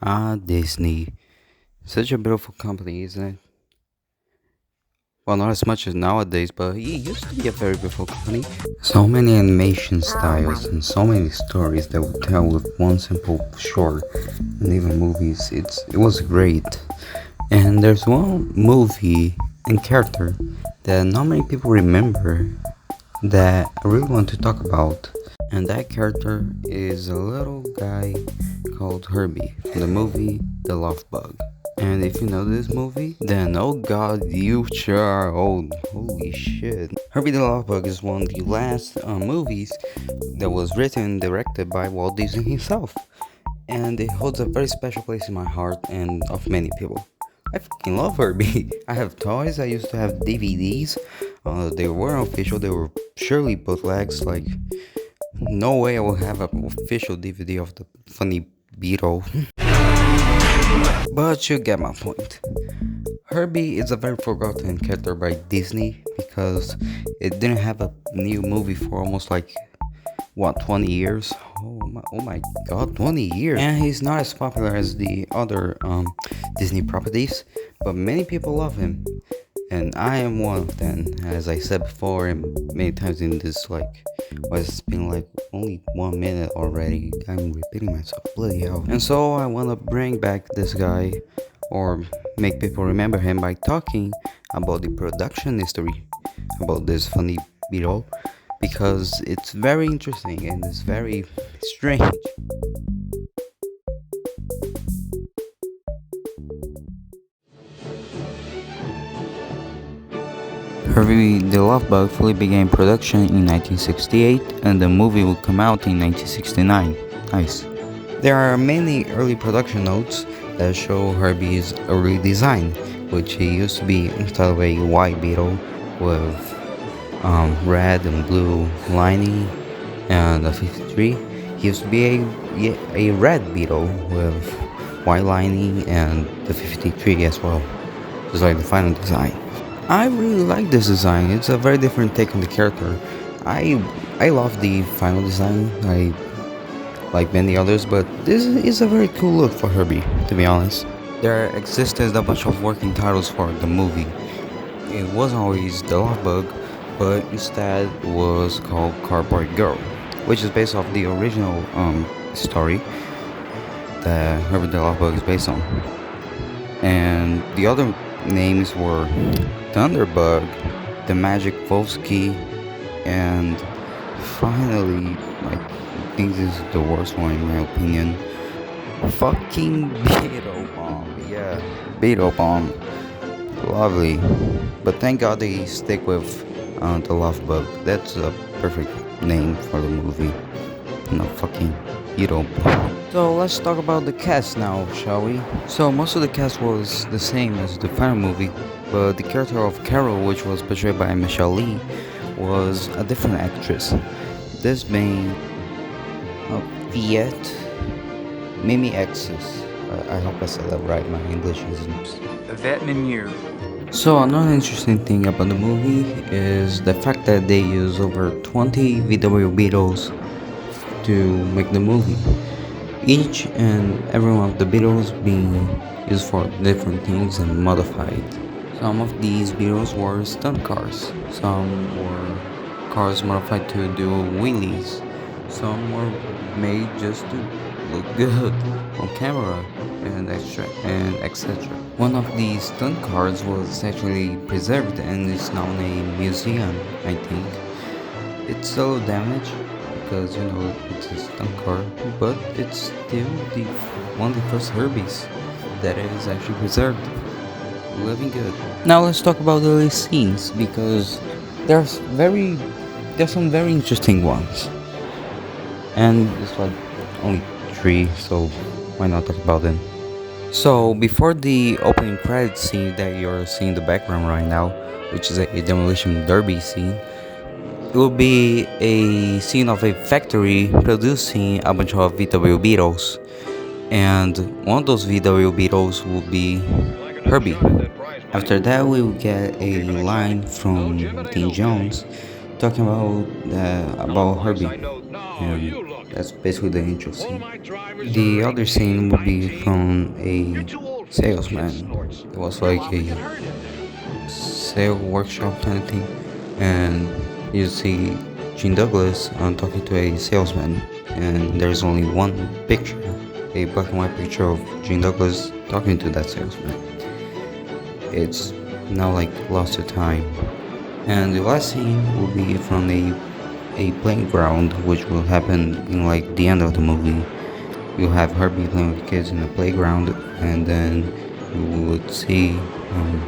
Ah, Disney. Such a beautiful company, isn't it? Well, not as much as nowadays, but it used to be a very beautiful company. So many animation styles and so many stories that would tell with one simple short and even movies. It was great. And there's one movie and character that not many people remember that I really want to talk about. And that character is a little guy called Herbie from the movie The LoveBug. And if you know this movie, then oh god, you sure are old. Holy shit. Herbie the Love is one of the last movies that was written and directed by Walt Disney himself. And it holds a very special place in my heart and of many people. I fucking love Herbie. I have toys, I used to have DVDs. They weren't official, they were surely bootlegs. Like, no way I will have an official DVD of the funny Beetle. But you get my point. Herbie is a very forgotten character by Disney because it didn't have a new movie for almost like what 20 years. Oh my god, 20 years. And he's not as popular as the other Disney properties, but many people love him. And I am one of them, as I said before, and many times in this, like, well, it's been like only 1 minute already. I'm repeating myself, bloody hell. And so I want to bring back this guy, or make people remember him by talking about the production history about this funny beetle, because it's very interesting and it's very strange. Herbie the Love Bug fully began production in 1968 and the movie would come out in 1969. Nice. There are many early production notes that show Herbie's early design, which he used to be instead of a white beetle with red and blue lining and a 53. He used to be a red beetle with white lining and the 53 as well, just like the final design. I really like this design. It's a very different take on the character. I love the final design. I like many others, but this is a very cool look for Herbie, to be honest. There existed a bunch of working titles for the movie. It wasn't always The Love Bug, but instead was called Cardboard Girl, which is based off the original story that Herbie the Love Bug is based on. And the other names were Thunderbug, the Magic Volsky, and finally, I think this is the worst one in my opinion. Fucking Beetle Bomb, yeah, Beetle Bomb, lovely. But thank God they stick with the Love Bug. That's a perfect name for the movie. No fucking Beetle Bomb. So let's talk about the cast now, shall we? So most of the cast was the same as the final movie, but the character of Carol, which was portrayed by Michelle Lee, was a different actress. This being Viet Mimi X's. I hope I said that right. My English isn't. Vet menu. So another interesting thing about the movie is the fact that they use over 20 VW Beetles to make the movie. Each and every one of the Beetles being used for different things and modified. Some of these Beetles were stunt cars. Some were cars modified to do wheelies. Some were made just to look good on camera and etc. One of these stunt cars was actually preserved and is now in a museum, I think. It's a little damaged because it's a stunt car, but it's still one of the first Herbies that is actually preserved, living good. Now let's talk about the early scenes because there's some very interesting ones, and it's like only three, so why not talk about them? So before the opening credits scene that you're seeing in the background right now, which is a demolition derby scene, it will be a scene of a factory producing a bunch of VW Beetles, and one of those VW Beetles will be Herbie. After that, we will get a line from Dean Jones talking about Herbie and That's basically the intro scene. The other scene would be from a salesman. It was like a sale workshop kind of thing, and you see Gene Douglas talking to a salesman, and there's only one picture, a black and white picture of Gene Douglas talking to that salesman. It's now like lost to time. And the last scene will be from a playground, which will happen in like the end of the movie. You'll have Herbie playing with kids in the playground, and then you would see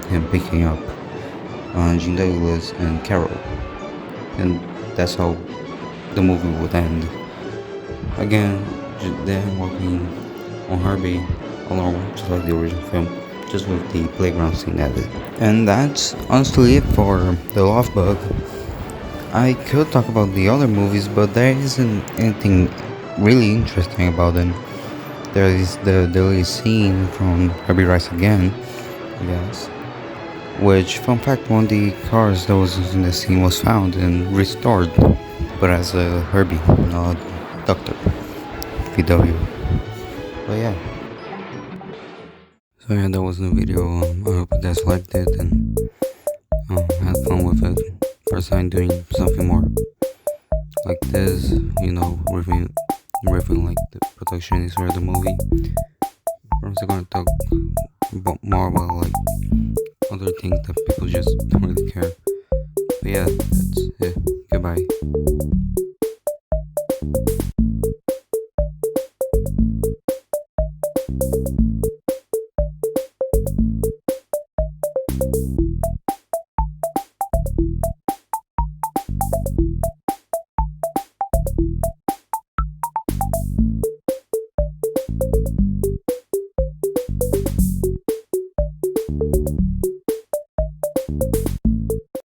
him picking up Gene Douglas and Carol, and that's how the movie would end. Again, them working on Herbie along, just like the original film, just with the playground scene added. And that's honestly it for the LoveBug. I could talk about the other movies, but there isn't anything really interesting about them. There is the daily scene from Herbie Rice Again, I guess. Which, fun fact, one of the cars that was in the scene was found and restored, but as a Herbie, not Doctor VW. But yeah. So yeah, that was the video. I hope you guys liked it and had fun with it. First time doing something more like this, reviewing like the production is for the movie. I'm also gonna talk more about like other things that people just don't really care. But yeah, that's it. Goodbye.